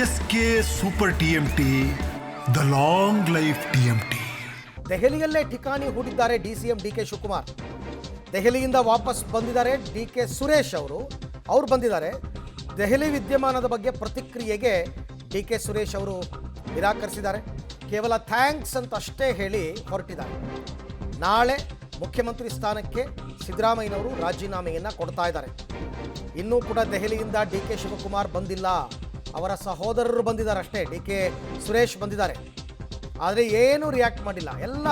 S K super TMT, the long life TMT. ದೆಹಲಿಯಲ್ಲೇ ಠಿಕಾಣಿ ಹೂಡಿದ್ದಾರೆ ಡಿಸಿಎಂ ಡಿಕೆ ಶಿವಕುಮಾರ್. ದೆಹಲಿಯಿಂದ ವಾಪಸ್ ಬಂದಿದ್ದಾರೆ ಡಿಕೆ ಸುರೇಶ್ ಅವರು ಬಂದಿದ್ದಾರೆ. ದೆಹಲಿ ವಿದ್ಯಮಾನದ ಬಗ್ಗೆ ಪ್ರತಿಕ್ರಿಯೆಗೆ ಡಿಕೆ ಸುರೇಶ್ ಅವರು ನಿರಾಕರಿಸಿದ್ದಾರೆ. ಕೇವಲ ಥ್ಯಾಂಕ್ಸ್ ಅಂತ ಅಷ್ಟೇ ಹೇಳಿ ಹೊರಟಿದ್ದಾರೆ. ನಾಳೆ ಮುಖ್ಯಮಂತ್ರಿ ಸ್ಥಾನಕ್ಕೆ ಸಿದ್ದರಾಮಯ್ಯನವರು ರಾಜೀನಾಮೆಯನ್ನು ಕೊಡ್ತಾ ಇದ್ದಾರೆ. ಇನ್ನೂ ಕೂಡ ದೆಹಲಿಯಿಂದ ಡಿಕೆ ಶಿವಕುಮಾರ್ ಬಂದಿಲ್ಲ, ಅವರ ಸಹೋದರರು ಬಂದಿದ್ದಾರೆ ಅಷ್ಟೇ. ಡಿಕೆ ಸುರೇಶ್ ಬಂದಿದ್ದಾರೆ, ಆದರೆ ಏನೂ ರಿಯಾಕ್ಟ್ ಮಾಡಿಲ್ಲ. ಎಲ್ಲ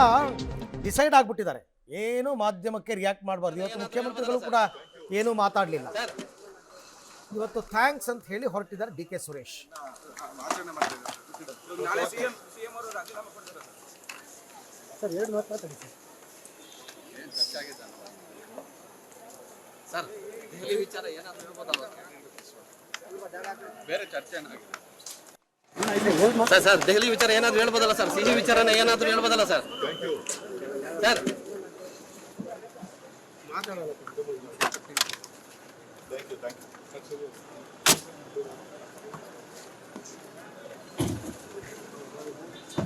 ಡಿಸೈಡ್ ಆಗಿಬಿಟ್ಟಿದ್ದಾರೆ, ಏನು ಮಾಧ್ಯಮಕ್ಕೆ ರಿಯಾಕ್ಟ್ ಮಾಡಬಾರ್ದು. ಇವತ್ತು ಮುಖ್ಯಮಂತ್ರಿಗಳು ಕೂಡ ಏನೂ ಮಾತಾಡಲಿಲ್ಲ. ಇವತ್ತು ಥ್ಯಾಂಕ್ಸ್ ಅಂತ ಹೇಳಿ ಹೊರಟಿದ್ದಾರೆ ಡಿಕೆ ಸುರೇಶ್. ಸರ್ ದೆಹಲಿ ವಿಚಾರ ಏನಾದರೂ ಹೇಳ್ಬೋದಲ್ಲ? ಬೇರೆ ಚರ್ಚೆ ಸರ್ ದೆಹಲಿ ವಿಚಾರ ಏನಾದರೂ ಹೇಳ್ಬೋದಲ್ಲ ಸರ್? ಸಿಹಿ ವಿಚಾರನ ಏನಾದರೂ ಹೇಳ್ಬೋದಲ್ಲ ಸರ್? ಸರ್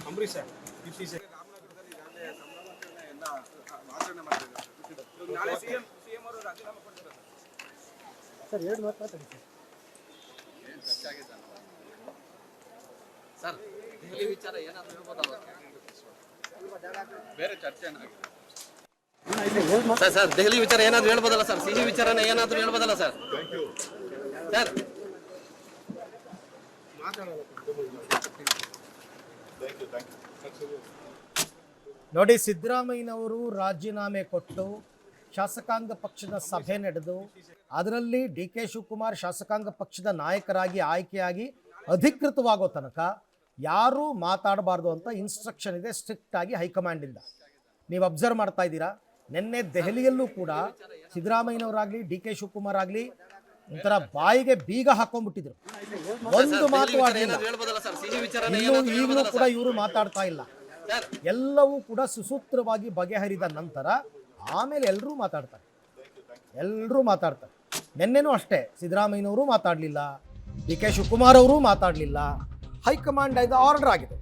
ಅಂಬರೀಶ್ ನಾಳೆ ಸಿಎಂ ಅವರು ರಾಜೀನಾಮೆ ಕೊಡ್ತಾರೆ ಸರ್. ಎರಡು ಮಾತಾಡಿ ಸರ್ ದೆಹಲಿ ವಿಚಾರ ಏನಾದರೂ ಹೇಳ್ಬೋದಲ್ಲ? ಬೇರೆ ಚರ್ಚೆ ಸರ್ ದೆಹಲಿ ವಿಚಾರ ಏನಾದರೂ ಹೇಳ್ಬೋದಲ್ಲ ಸರ್? ಸಿಹಿ ವಿಚಾರನ ಏನಾದರೂ ಹೇಳ್ಬೋದಲ್ಲ ಸರ್? ಸರ್ ನೋಡಿ, ಸಿದ್ದರಾಮಯ್ಯನವರು ರಾಜೀನಾಮೆ ಕೊಟ್ಟು ಶಾಸಕಾಂಗ ಪಕ್ಷದ ಸಭೆ ನಡೆದು ಅದರಲ್ಲಿ ಡಿ ಕೆ ಶಿವಕುಮಾರ್ ಶಾಸಕಾಂಗ ಪಕ್ಷದ ನಾಯಕರಾಗಿ ಆಯ್ಕೆಯಾಗಿ ಅಧಿಕೃತವಾಗೋ ತನಕ ಯಾರೂ ಮಾತಾಡಬಾರ್ದು ಅಂತ ಇನ್ಸ್ಟ್ರಕ್ಷನ್ ಇದೆ ಸ್ಟ್ರಿಕ್ಟ್ ಆಗಿ ಹೈಕಮಾಂಡಿಂದ. ನೀವು ಅಬ್ಸರ್ವ್ ಮಾಡ್ತಾ ಇದ್ದೀರಾ, ನಿನ್ನೆ ದೆಹಲಿಯಲ್ಲೂ ಕೂಡ ಸಿದ್ದರಾಮಯ್ಯನವರಾಗಲಿ ಡಿ ಕೆ ಶಿವಕುಮಾರ್ ಆಗಲಿ ಒಂಥರ ಬಾಯಿಗೆ ಬೀಗ ಹಾಕೊಂಡ್ಬಿಟ್ಟಿದ್ರು. ಒಂದು ಮಾತು ಆಗಲಿಲ್ಲ. ಈಗಲೂ ಕೂಡ ಇವರು ಮಾತಾಡ್ತಾ ಇಲ್ಲ. ಎಲ್ಲವೂ ಕೂಡ ಸುಸೂತ್ರವಾಗಿ ಬಗೆಹರಿದ ನಂತರ ಆಮೇಲೆ ಎಲ್ಲರೂ ಮಾತಾಡ್ತಾರೆ. ನಿನ್ನೆನೂ ಅಷ್ಟೇ, ಸಿದ್ದರಾಮಯ್ಯನವರು ಮಾತಾಡಲಿಲ್ಲ, ಡಿ ಕೆ ಶಿವಕುಮಾರ್ ಅವರು ಮಾತಾಡಲಿಲ್ಲ. ಹೈಕಮಾಂಡ್ ಆರ್ಡರ್ ಆಗಿದೆ,